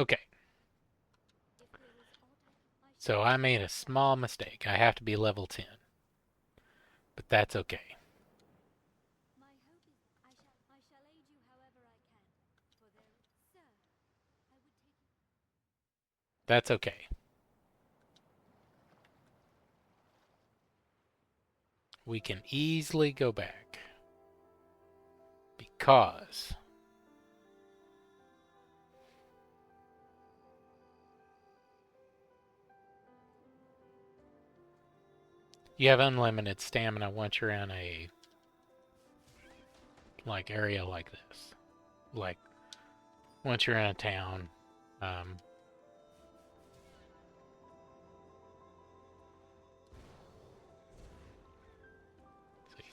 Okay. So I made a small mistake. I have to be level 10. But that's okay. That's okay. We can easily go back. Because you have unlimited stamina once you're in a area like this. Like once you're in a town. Um, see.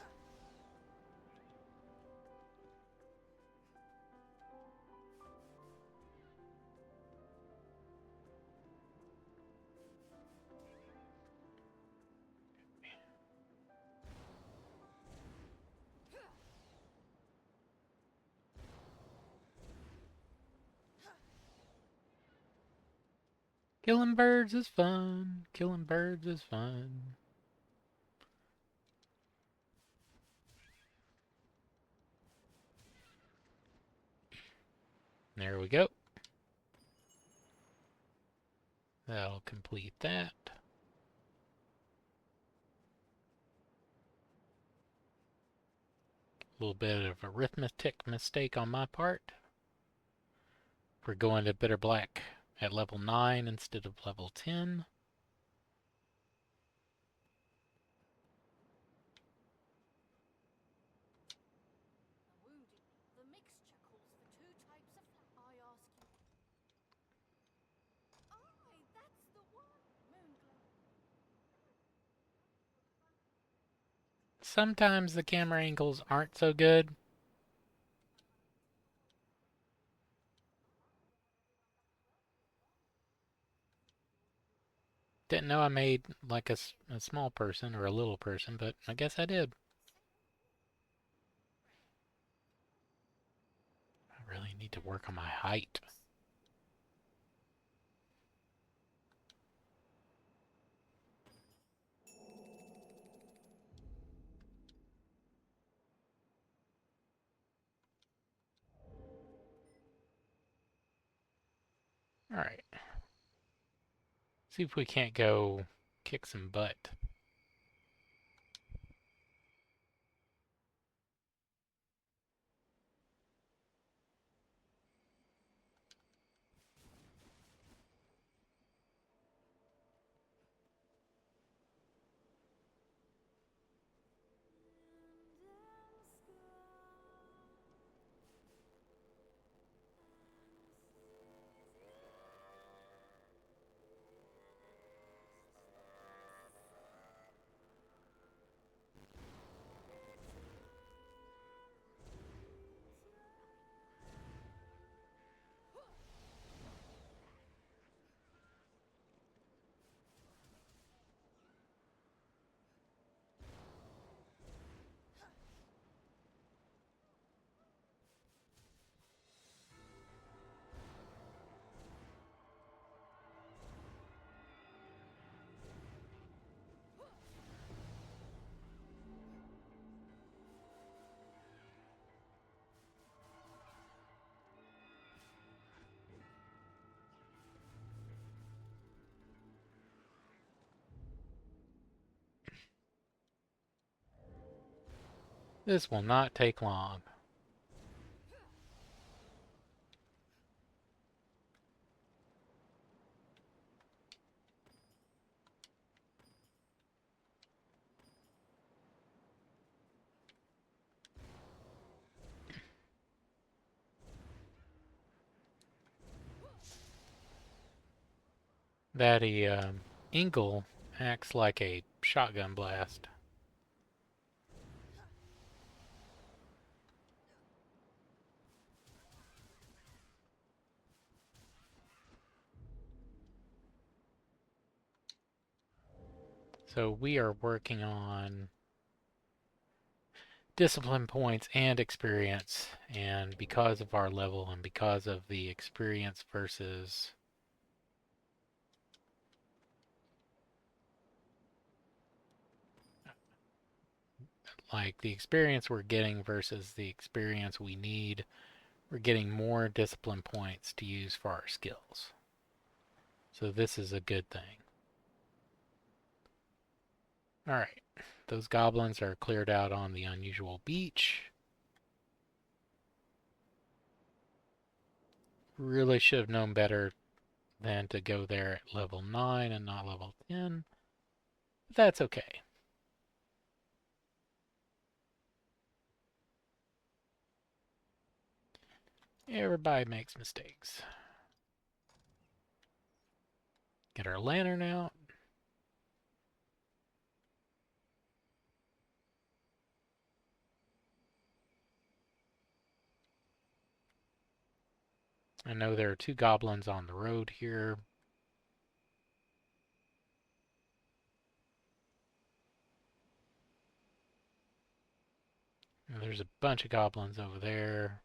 Killing birds is fun. Killing birds is fun. There we go. That'll complete that. A little bit of arithmetic mistake on my part. We're going to Bitter Black at level 9 instead of level 10. Sometimes the camera angles aren't so good. Didn't know I made like a small person or a little person, but I guess I did. I really need to work on my height. Alright. See if we can't go kick some butt. This will not take long. That Ingle acts like a shotgun blast. So we are working on discipline points and experience, and because of our level and because of the experience versus like the experience we're getting versus the experience we need, we're getting more discipline points to use for our skills. So this is a good thing. Alright, those goblins are cleared out on the unusual beach. Really should have known better than to go there at level 9 and not level 10. But that's okay. Everybody makes mistakes. Get our lantern out. I know there are 2 goblins on the road here. And there's a bunch of goblins over there.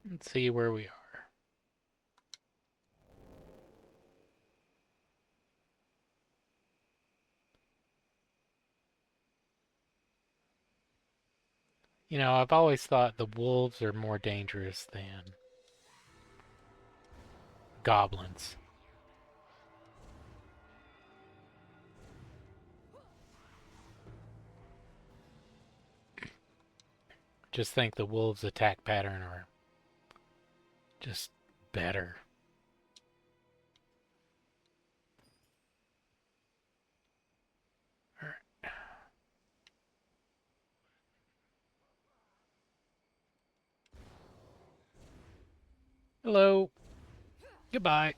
Let's see where we are. You know, I've always thought the wolves are more dangerous than goblins. Just think the wolves' attack pattern are just better. All right. Hello. Goodbye.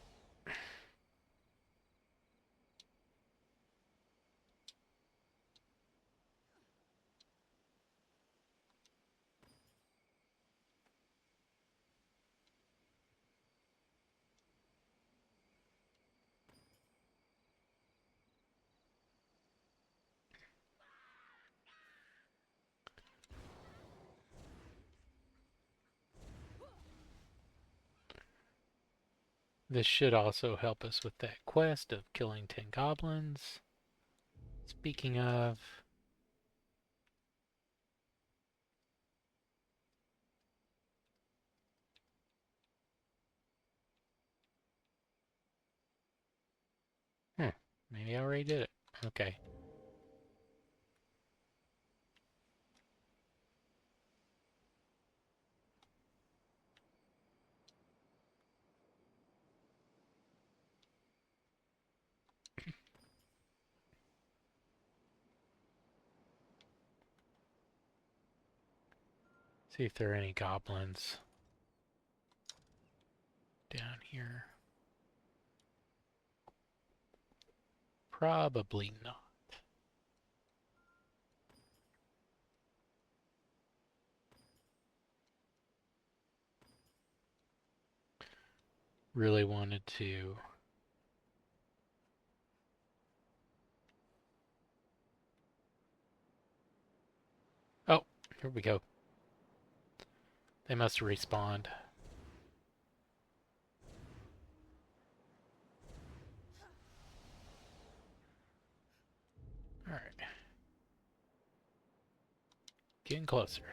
This should also help us with that quest of killing 10 goblins. Speaking of, maybe I already did it. Okay. See if there are any goblins down here. Probably not. Really wanted to Here we go. They must respawn. Alright. Getting closer.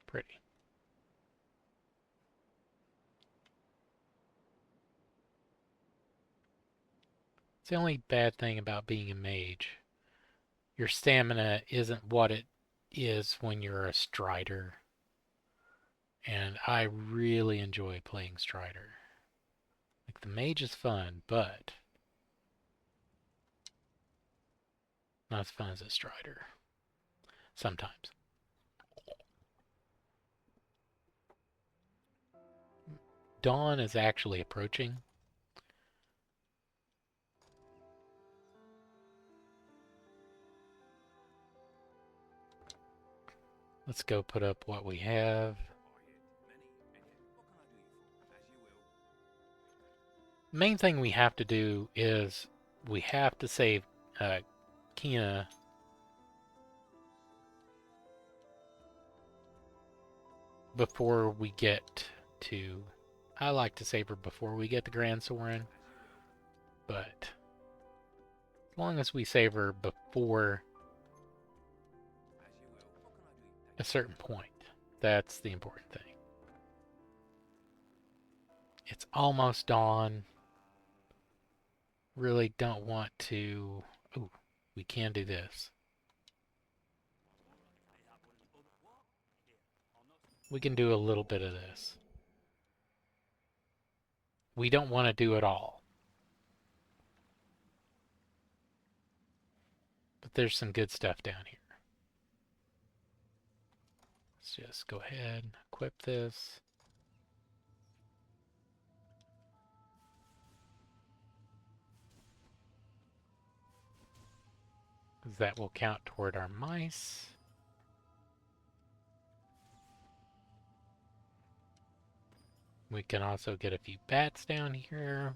Pretty. It's the only bad thing about being a mage. Your stamina isn't what it is when you're a strider. And I really enjoy playing strider. Like, the mage is fun, but not as fun as a strider. Sometimes. Dawn is actually approaching. Let's go put up what we have. Main thing we have to do is we have to save Kina before we get to... I like to save her before we get to Grand Soren, but as long as we save her before a certain point, that's the important thing. It's almost dawn. Really don't want to... Oh, we can do this. We can do a little bit of this. We don't want to do it all. But there's some good stuff down here. Let's just go ahead and equip this. Because that will count toward our mice. We can also get a few bats down here.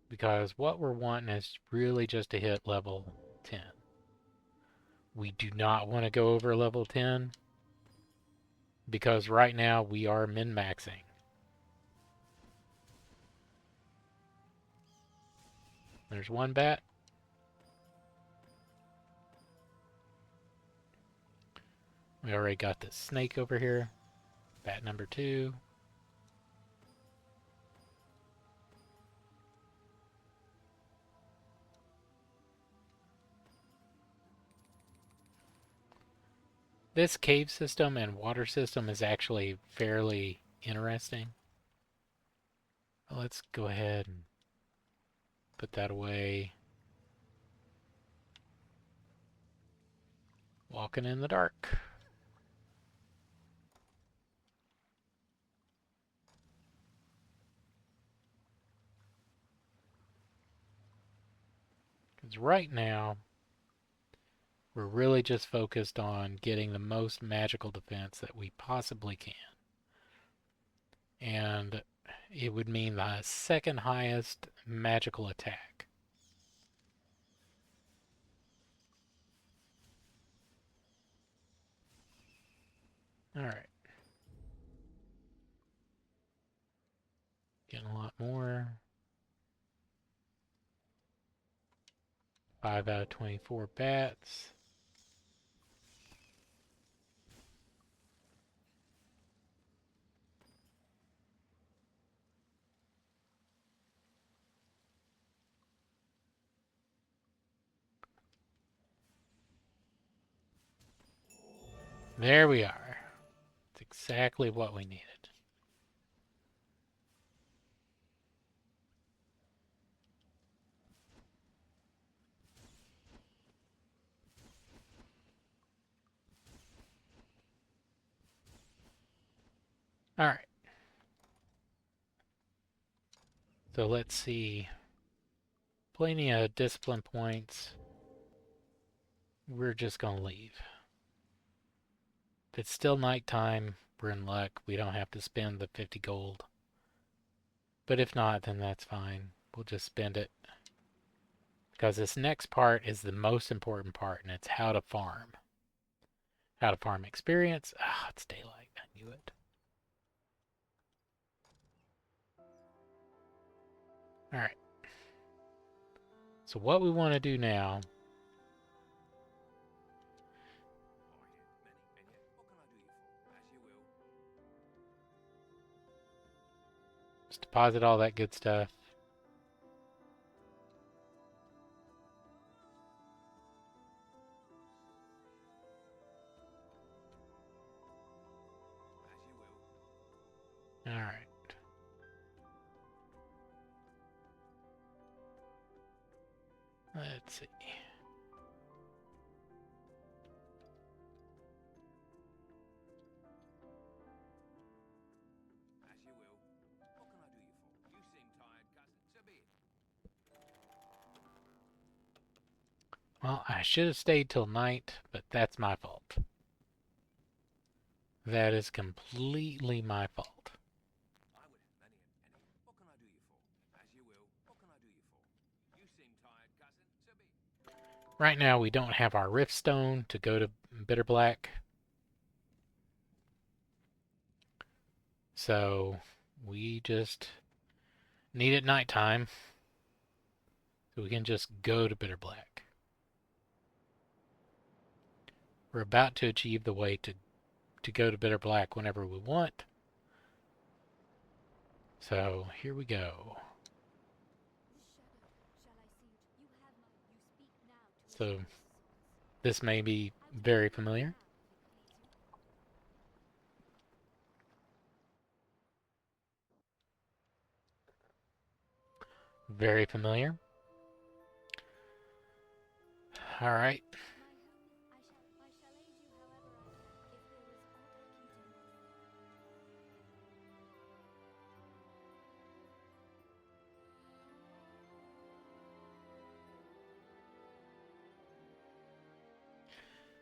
Because what we're wanting is really just to hit level 10. We do not want to go over level 10. Because right now we are min-maxing. There's one bat. We already got this snake over here. Bat number 2. This cave system and water system is actually fairly interesting. Let's go ahead and put that away. Walking in the dark. Because right now, we're really just focused on getting the most magical defense that we possibly can. And it would mean the second highest magical attack. Alright. Getting a lot more. 5 out of 24 bats. There we are. It's exactly what we needed. Alright. So let's see Plenty of discipline points. We're just going to leave. If it's still nighttime, we're in luck. We don't have to spend the 50 gold. But if not, then that's fine. We'll just spend it. Because this next part is the most important part, and it's how to farm. How to farm experience. Ah, it's daylight. I knew it. Alright. So what we want to do now is deposit all that good stuff. Alright. Let's see. Well, I should have stayed till night, but that's my fault. That is completely my fault. Right now we don't have our Riftstone to go to Bitter Black. So we just need it nighttime so we can just go to Bitter Black. We're about to achieve the way to go to Bitter Black whenever we want. So here we go. So this may be very familiar. Very familiar. All right.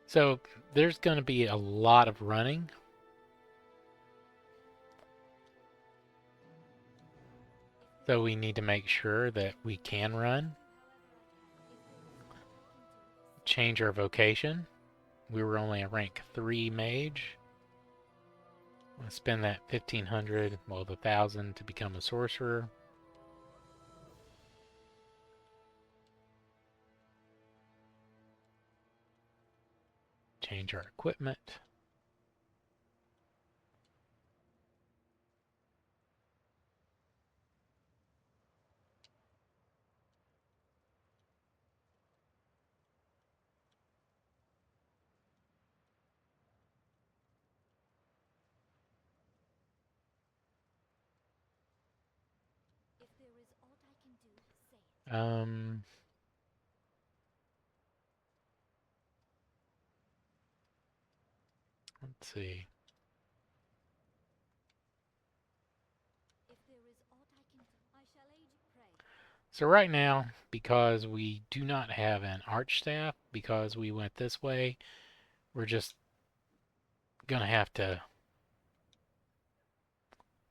So there's going to be a lot of running. So we need to make sure that we can run. Change our vocation. We were only a rank 3 mage. I'm going to spend that 1,500, well, the 1,000 to become a sorcerer. Change our equipment. Um, let's see. So right now, because we do not have an arch staff, because we went this way, we're just gonna have to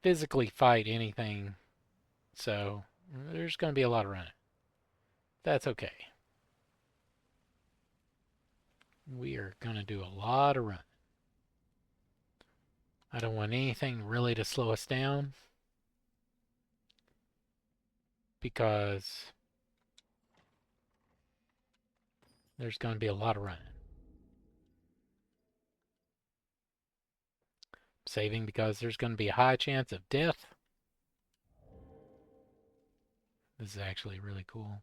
physically fight anything. So there's gonna be a lot of running. That's okay. We are gonna do a lot of running. I don't want anything really to slow us down, because there's going to be a lot of running. Saving because there's going to be a high chance of death. This is actually really cool.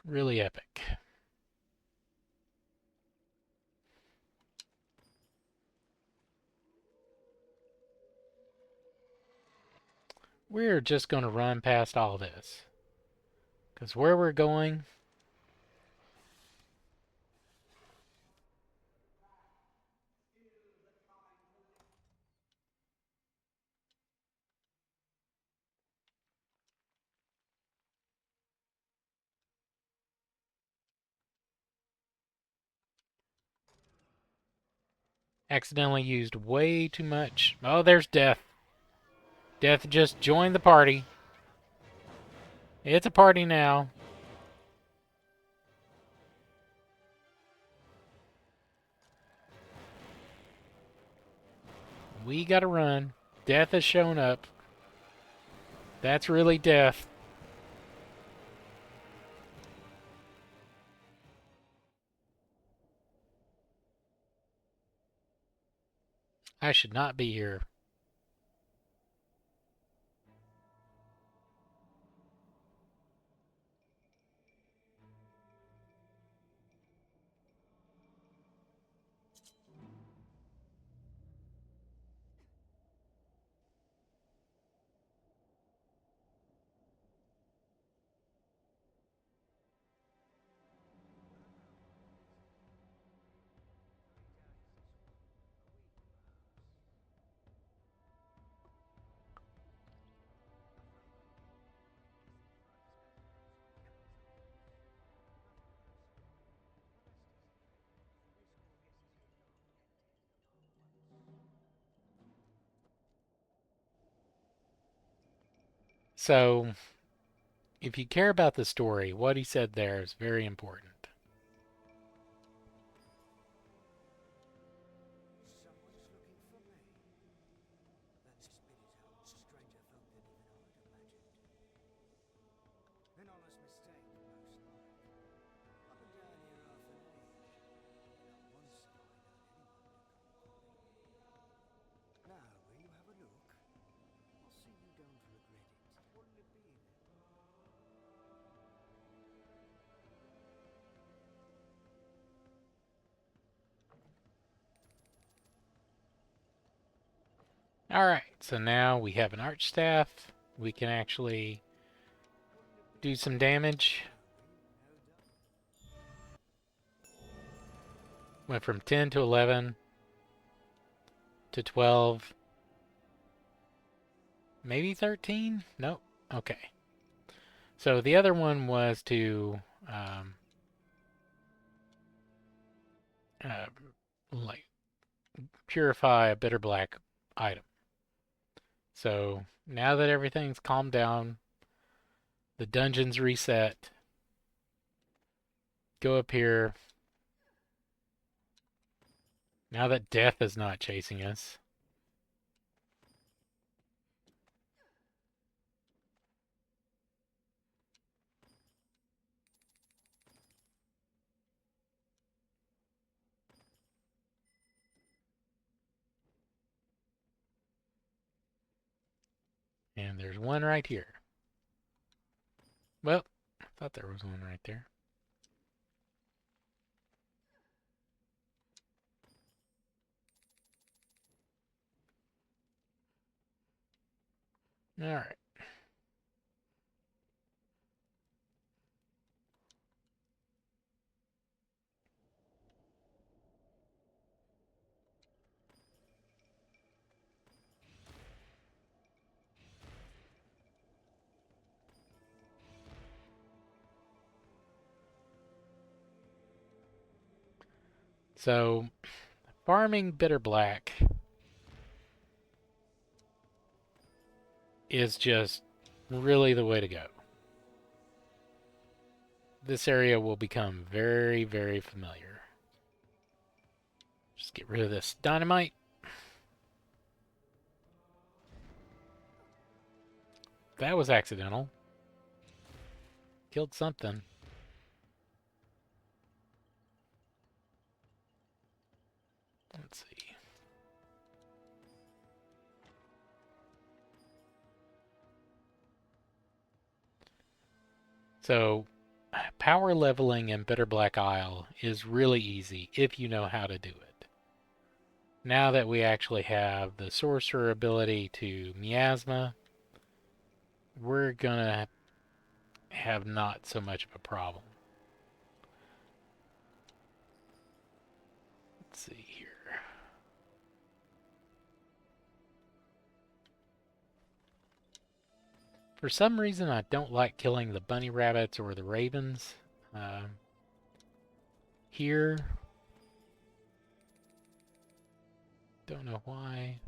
Really epic. We're just going to run past all this, because where we're going Accidentally used way too much. Oh, there's Death. Death just joined the party. It's a party now. We gotta run. Death has shown up. That's really Death. I should not be here. So, if you care about the story, what he said there is very important. Alright, so now we have an arch staff. We can actually do some damage. Went from 10 to 11 to 12. Maybe 13? Nope. Okay. So the other one was to uh, like purify a bitter black item. So now that everything's calmed down, the dungeon's reset. Go up here. Now that death is not chasing us. And there's one right here. Well, I thought there was one right there. Alright. So, farming bitter black is just really the way to go. This area will become very, very familiar. Just get rid of this dynamite. That was accidental. Killed something. Let's see. So, power leveling in Bitter Black Isle is really easy if you know how to do it. Now that we actually have the Sorcerer ability to miasma, we're gonna have not so much of a problem. Let's see here. For some reason, I don't like killing the bunny rabbits or the ravens. Here, Don't know why.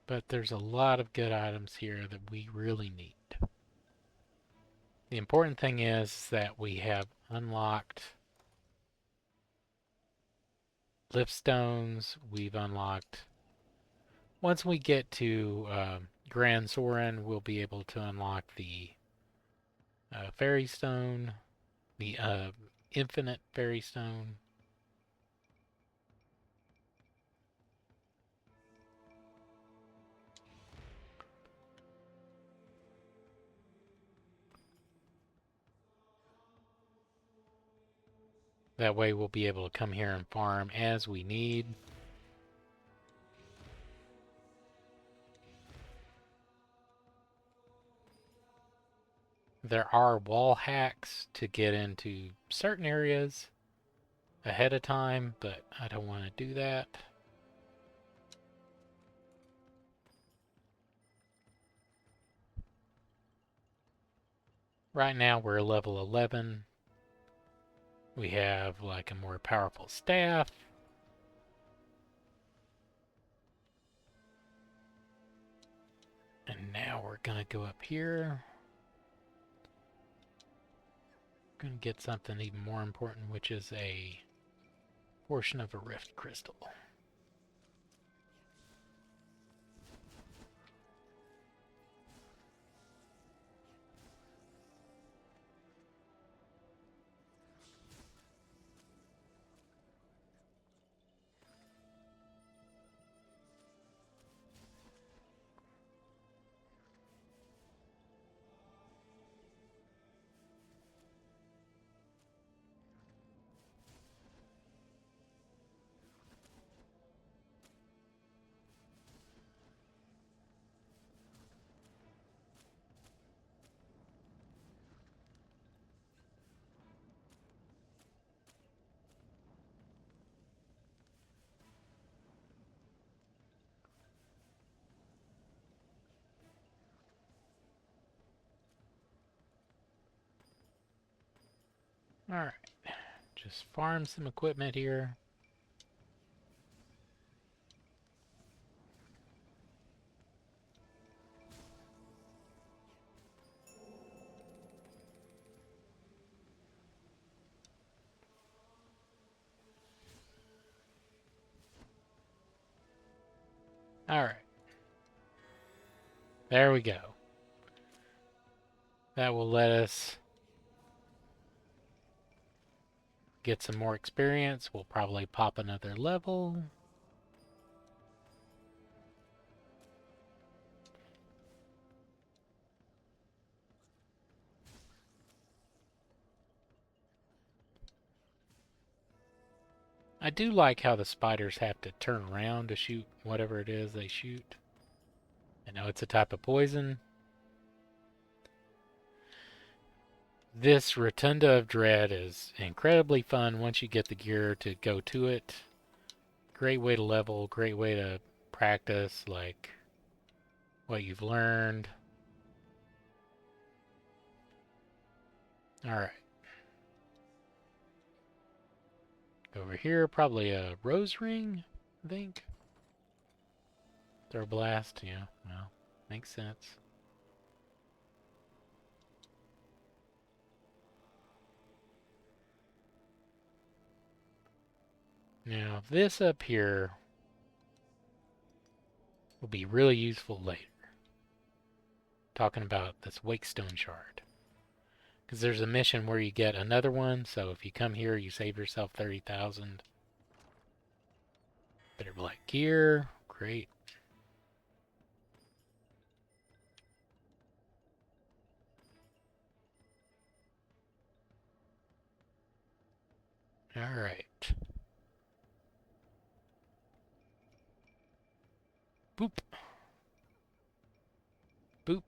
But there's a lot of good items here that we really need. The important thing is that we have unlocked liftstones. We've unlocked... Once we get to Grand Soren, we'll be able to unlock the Fairy Stone, the Infinite Fairy Stone. That way we'll be able to come here and farm as we need. There are wall hacks to get into certain areas ahead of time, but I don't want to do that. Right now we're level 11. We have like a more powerful staff. And now we're gonna go up here. Gonna get something even more important, which is a portion of a rift crystal. Alright, just farm some equipment here. Alright. There we go. That will let us get some more experience. We'll probably pop another level. I do like how the spiders have to turn around to shoot whatever it is they shoot. I know it's a type of poison. This Rotunda of Dread is incredibly fun once you get the gear to go to it. Great way to level, great way to practice, like, what you've learned. Alright. Over here, probably a rose ring, I think. Throw blast, yeah, well, makes sense. Now, this up here will be really useful later. Talking about this Wakestone Shard. Because there's a mission where you get another one, so if you come here, you save yourself 30,000. Better black gear, great. Alright. Boop. Boop.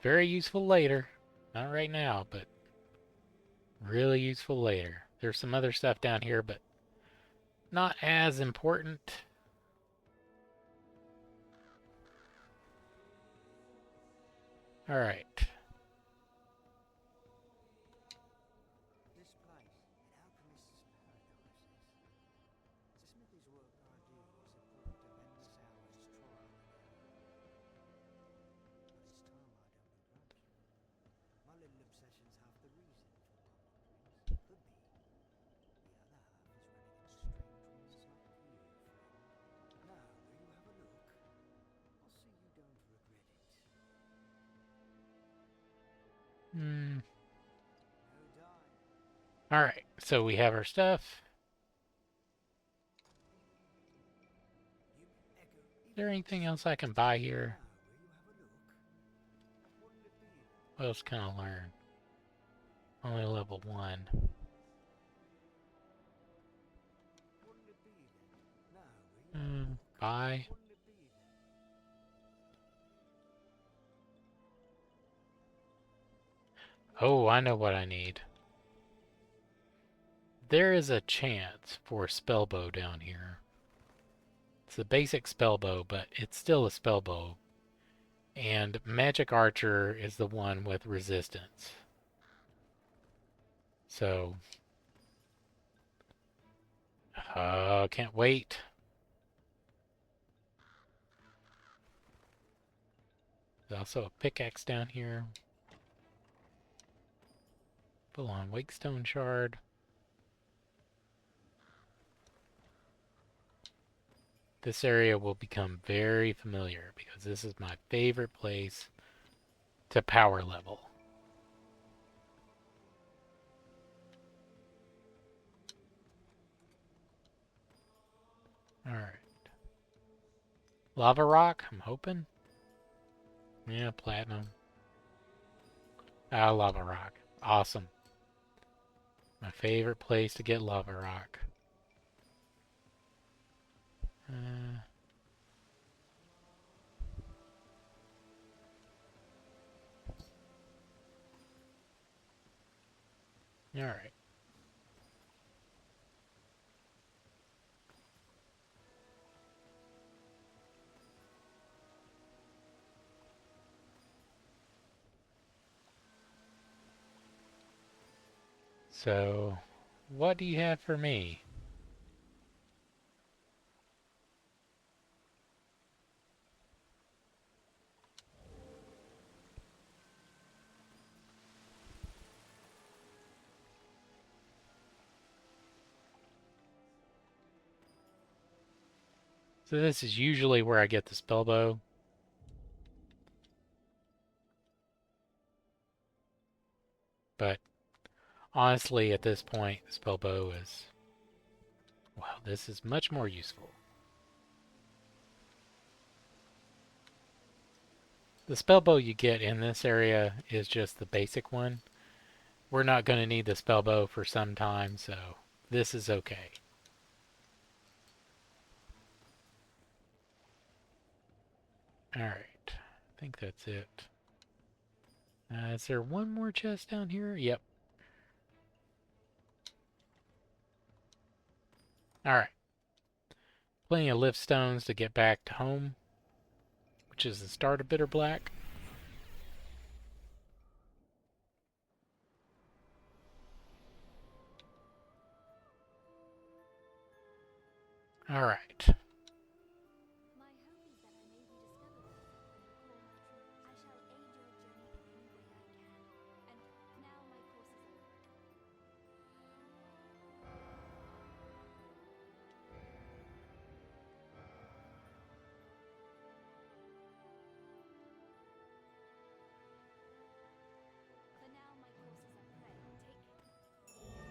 Very useful later. Not right now, but really useful later. There's some other stuff down here, but not as important. Alright. Alright, so we have our stuff. Is there anything else I can buy here? What else can I learn? Only level 1. Buy. Oh, I know what I need. There is a chance for a spell bow down here. It's a basic spell bow, but it's still a spell bow. And Magic Archer is the one with resistance. So, can't wait. There's also a pickaxe down here. Full on Wakestone Shard. This area will become very familiar because this is my favorite place to power level. Alright. Lava rock, I'm hoping. Yeah, platinum. Ah, lava rock. Awesome. My favorite place to get lava rock. Alright. So, what do you have for me? So this is usually where I get the spell bow. But honestly, at this point, the spell bow is... Wow, this is much more useful. The spell bow you get in this area is just the basic one. We're not going to need the spell bow for some time, so this is okay. Alright, I think that's it. Is there one more chest down here? Yep. Alright. Plenty of lift stones to get back to home, which is the start of Bitter Black. Alright.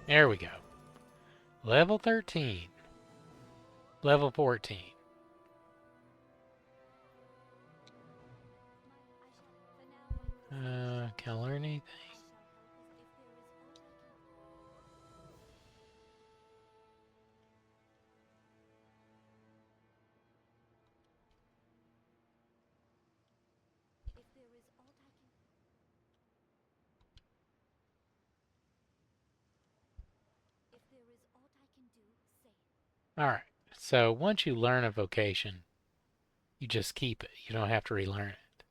There we go. Level 13. Level 14. Can I learn anything? Alright, so once you learn a vocation, you just keep it. You don't have to relearn it.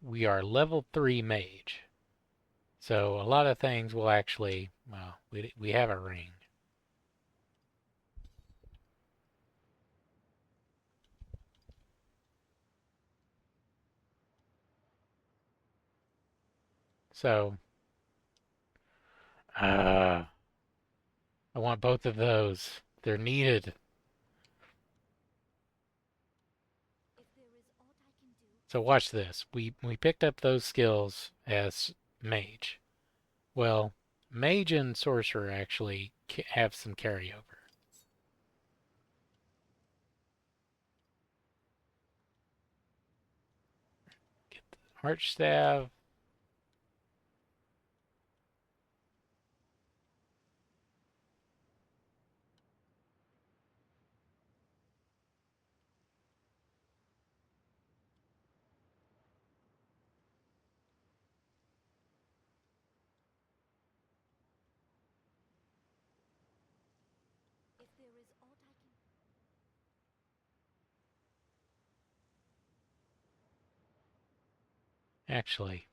we are level 3 mage. So a lot of things will actually, well, we have a ring. So, I want both of those. They're needed. So watch this. We picked up those skills as mage. Well, mage and sorcerer actually have some carryover. Get the arch staff. Actually,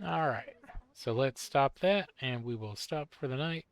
all right. So let's stop that, and we will stop for the night.